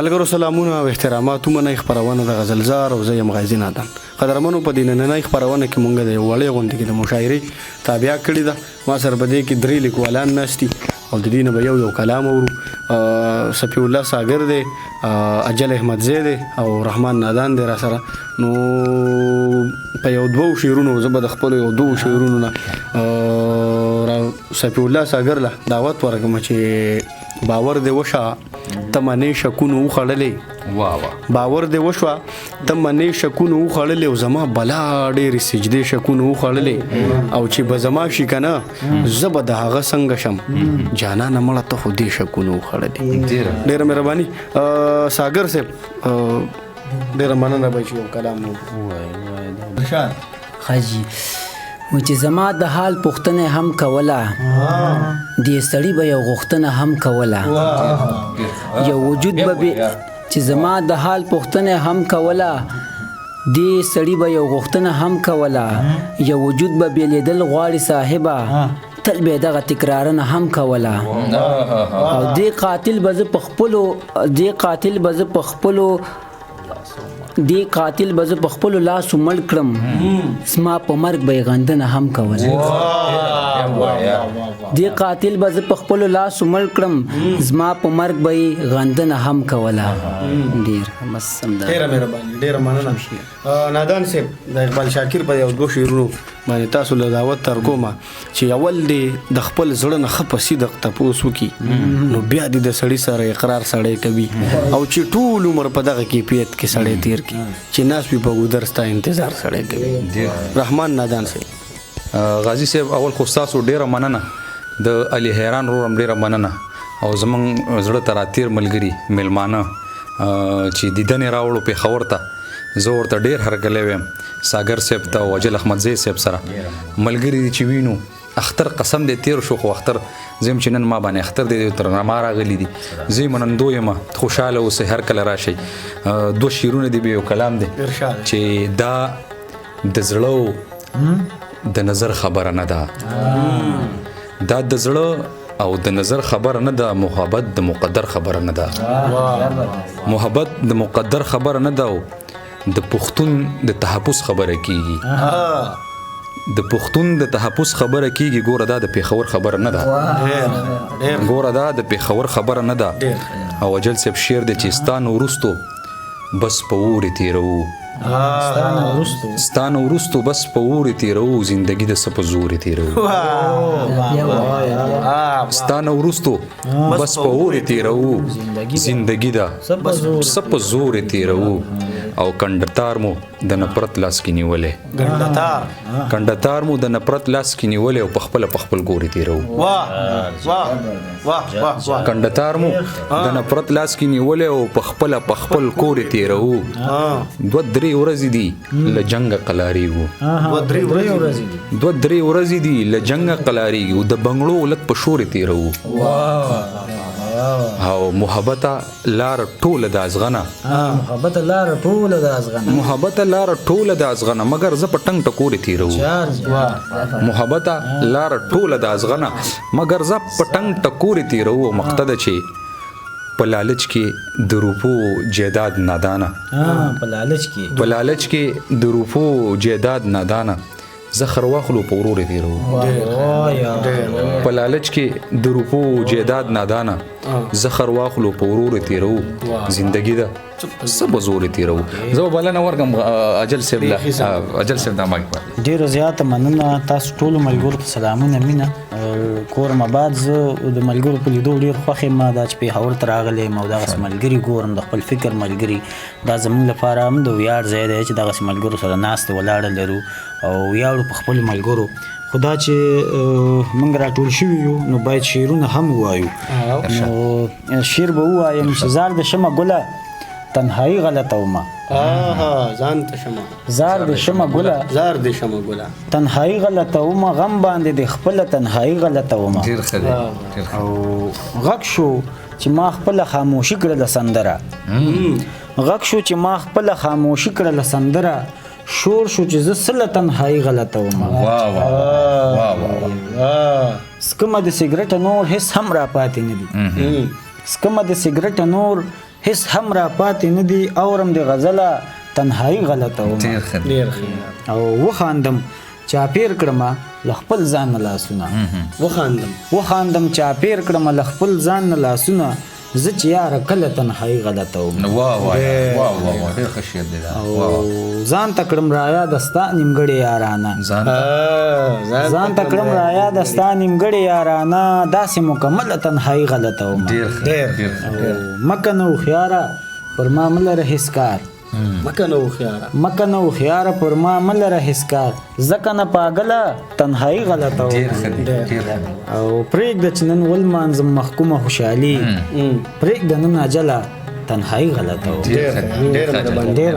ملګرو سلامونه او احترامات منه خبرونه د غزلزار او زیم غازی نادان قدرمنو په دینه نه خبرونه کې مونږ د وړې غونډې کې د مشاعري تابع کړی دا ما سره بده کې درې لیکوالان نشتی او د دینه به یو کلام ورو صفی الله ساگر دی اجل احمد زید او رحمان نادان دی را سره نو په یو دوه شعرونو زبد خپل یو دوه شعرونو نه صفی الله ساگر له دعوت ورکوم چې باور دی وشه تمنې شکونه وخړلې واه باور دی وشو تمنې شکونه وخړلې او زما بلا ډېر سجدي شکونه وخړلې او چې به زما شي کنه زبد هغه څنګه شم جانا نه مړه ته خو دې شکونه وخړلې ډېر مهرباني ساگر صاحب ډېر مننه به چې کلام وای ارشاد حاجی و چې زما د حال پوښتنه هم کوله دې سړی به یو غوښتنه هم کوله یو وجود به چې زما د حال پوښتنه هم کوله دې سړی به یو غوښتنه هم کوله یو وجود به بیلیدل غواړي صاحبه تل به دغه تکرارونه هم کوله او دې قاتل به زه په خپلو لاسو مړ کړم زما په مرګ به یې غندنه هم کوله دې قاتل به زه په خپلو لاسو مړ کړم زما په مرګ به یې غندنه هم کوله ډېر بس همدا ډېره مهرباني ډېره مننه نادان صاحب د اقبال شاکر په یو دوه شعرونو باندې تاسو له دعوت تر کومه چې اول دې د خپل زړه نه ښه په صدق تپوس وکړي نو بیا دې د سړي سره اقرار سړی کوي او چې ټول عمر په دغه کیفیت کې سړی تیر کړي چې ناس په ګودر ستا انتظار سړی کوي رحمان نادان صاحب غازی صاحب اول خو تاسو ډیره مننه د علي حیران رورم ډیره مننه او زمونږ زړه ته راتیر ملګري میلمانه چې دیدنې راوړو پېښور ته زه ورته ډېر هرکلی ویم ساگر صاحب ته او اجل احمد زی صاحب سره ملګري دي چې وینو اختر قسم دی تیر شو خو اختر زم چې نن ما باندې اختر دی تر ما راغلی دي زه منندو یم خوشاله اوسئ هر کله راشئ دوه شعرونه دي به یو کلام دی چې دا د زړه د نظر خبره نه ده دا د زړه او د نظر خبره نه ده محبت د مقدر خبره نه ده محبت د مقدر خبره نه ده د پښتون د تحفظ خبره کیږي د پښتون د تحفظ خبره کیږي ګوره دا د پیښور خبره نه ده ګوره دا د پیښور خبره نه ده او اجل صاحب شعر دی چې ستانه ورستو بس په اورې تیرو ستانه ورستو بس په اورې تیرو زندگی د څه په زورې تیرو ستانه ورستو بس په اورې تیرو زندگی د څه په زورې تیرو او کندهار مو د نفرت لاس کې نیولې کندهار مو د نفرت لاس کې نیولې او په خپل ګوري تیرو کندهار مو د نفرت لاس کې نیولې او په خپل کوري تیرو دوه درې ورځې دي له جنگ قلاریږو دوه درې ورځې دي له جنگ قلاریږو د بنگړو لک په شوري تیرو او محبت لار ټوله د ازغنه محبت لار ټوله د ازغنه مگر ز په ټنګ ټکوري تیرو محبت لار ټوله د ازغنه مگر ز په ټنګ ټکوري تیرو مقصد چې په لالچ کې د روپو جیداد نادانه په لالچ کې د روپو جیداد نادانه زخر واخلو په ورور تیرو په لالچ کې د روپو جیداد نادانه زخر واخلو په ورور تیرو زندگی ده سب زور تیرو زه بلنه ورکم اجل صاحب دا مګ ډیره زیاته مننه تاسو ټول ملګرو ته سلامونه مینه کورم آباد زه د ملګرو په لیدو ډیر خوښ یم دا چې پېښور ته راغلی یم او دغسې ملګري ګورم د خپل فکر ملګري دا زموږ لپاره هم د ویاړ ځای دی چې دغسې ملګرو سره ناستې ولاړه لرو او ویاړو په خپلو ملګرو خو دا چې موږ راټول شوي یو نو باید شعرونه هم ووایو نو شعر به ووایم چې زار د شمه ګله تنهایی غلطه ومه ځان ته شمه زار د شمه ګله تنهایی غلطه ومه غم باندې د خپله تنهایی غلطه ومه او غږ شو چې ما خپله خاموشي کړله سندره غږ شو چې ما خپله خاموشي کړله سندره شور شو چې زه سله تنهایی غلطه ومه سکمه د سګرټه نور هیڅ هم را پاتې نه دي سکمه د سګرټه نور هیڅ هم را پاتې نه دي اورم د غزله تنهایی غلطه وم ډیر ښه ډیر ښه او وخاندم چاپیر کړم له خپل ځان نه لاسونه وخاندم چاپیر کړم له خپل ځان نه لاسونه زه چې یاره کله تنهایی غلطه وم واه ډیر ښه شعر دی دا او ځان ته کړم رایاد ستا نیمګړې یارانه ځان ته کړم رایاد ستا نیمګړې یارانه داسې مکمله تنهایی غلطه وم ډیر ښه مکه نه هوښیاره پر ما مه لره هېڅ کار مکه نه هوښیاره پر ما مه لره هېڅ کار ځکه نه پاګله تنهایی غلطه وم او پرېږده چې نن ولمانځم محکومه خوشحالي پرېږده نن اجله تنهایی غلطه وم ډیر